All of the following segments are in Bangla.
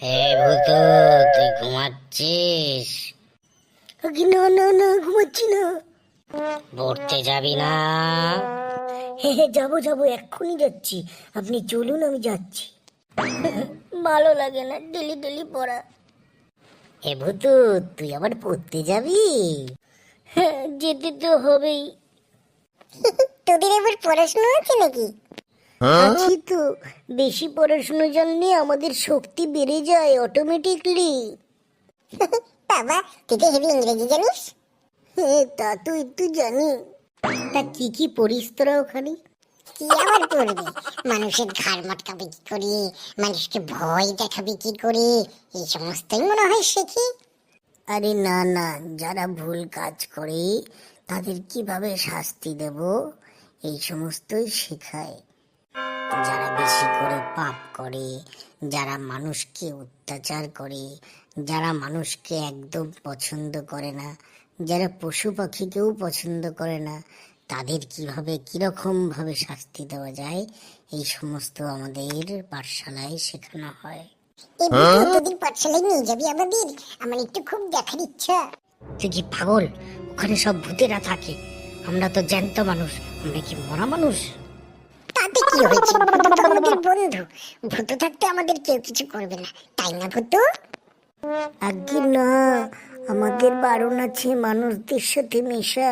হে ভূত, তুই ঘুমাচ্ছিস? না না না, ঘুমাচ্ছি না। পড়তে যাবি না? হ্যাঁ হ্যাঁ, যাবো যাবো, এক্ষুনি যাচ্ছি। আপনি চলুন, আমি যাচ্ছি। ভালো লাগে না ডেলি ডেলি পড়া। হে ভূত, তুই আবার পড়তে যাবি? হ্যাঁ, যেতে তো হবেই। তোদের এবার পড়াশোনা আছে নাকি? আছি তো। বেশি পড়াশুনো জানলে আমাদের শক্তি বেড়ে যায় অটোমেটিকলি। বাবা, তুই তো হেভি ইংরেজি জানিস। হ্যাঁ, তা তো একটু জানি। তা কি কি পড়িস তোরা ওখানে? কি আবার পড়বি? মানুষের ঘাড় মটকাবে কি করে, মানুষকে ভয় দেখাবে কি করে, এই সমস্তই মনে হয় শিখি। আরে না না, যারা ভুল কাজ করে তাদের কিভাবে শাস্তি দেব, এই সমস্তই শেখায়। যারা বেশি করে পাপ করে, যারা মানুষকে অত্যাচার করে, যারা মানুষকে একদম পছন্দ করে না, যারা পশু পাখিকেও পছন্দ করে না, তাদের কিভাবে কিরকম ভাবে শাস্তি দেওয়া যায়, এই সমস্ত আমাদের পাঠশালায় শেখানো হয়। এই বুঝলো, তোদের পাঠশালায় নিয়ে যাবি আমাদের? আমার একটু খুব দেখার ইচ্ছা। তুই কি পাগল? ওখানে সব ভূতেরা থাকে, আমরা তো জ্যান্ত মানুষ, আমরা কি মরা মানুষ? তাতে কি হয়েছে? ভূত তো আমাদের বন্ধু। ভূত থাকতে আমাদের কেউ কিছু করবে না, তাই না ভূত? আজ্ঞে না, আমাদের বারণ আছে মানুষদের সাথে মেশা।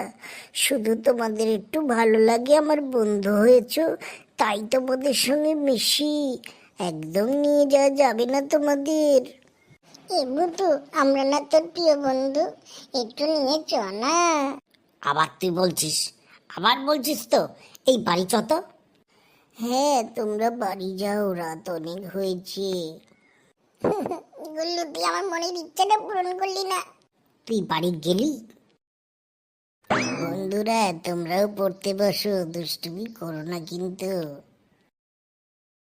শুধু তোমাদের একটু ভালো লাগে, আমার বন্ধু হয়েছো, তাই তোমাদের সঙ্গে মিশি। একদম নিয়ে যাওয়া যাবে না তোমাদের। এ ভূত, আমরা না তোর প্রিয় বন্ধু, একটু নিয়ে চ না। আবার তুই বলছিস? আবার বলছিস তো? এই বাড়ি চত। হ্যাঁ, তোমরা বাড়ি যাও, রাত অনেক হয়েছে। গুল্লু, তুই আমার মনের ইচ্ছাটা পূরণ করলি না। তুই বাড়ি গেলি? বন্ধুরা, তোমরাও পড়তে বসো, দুষ্টুমি করো না কিন্তু।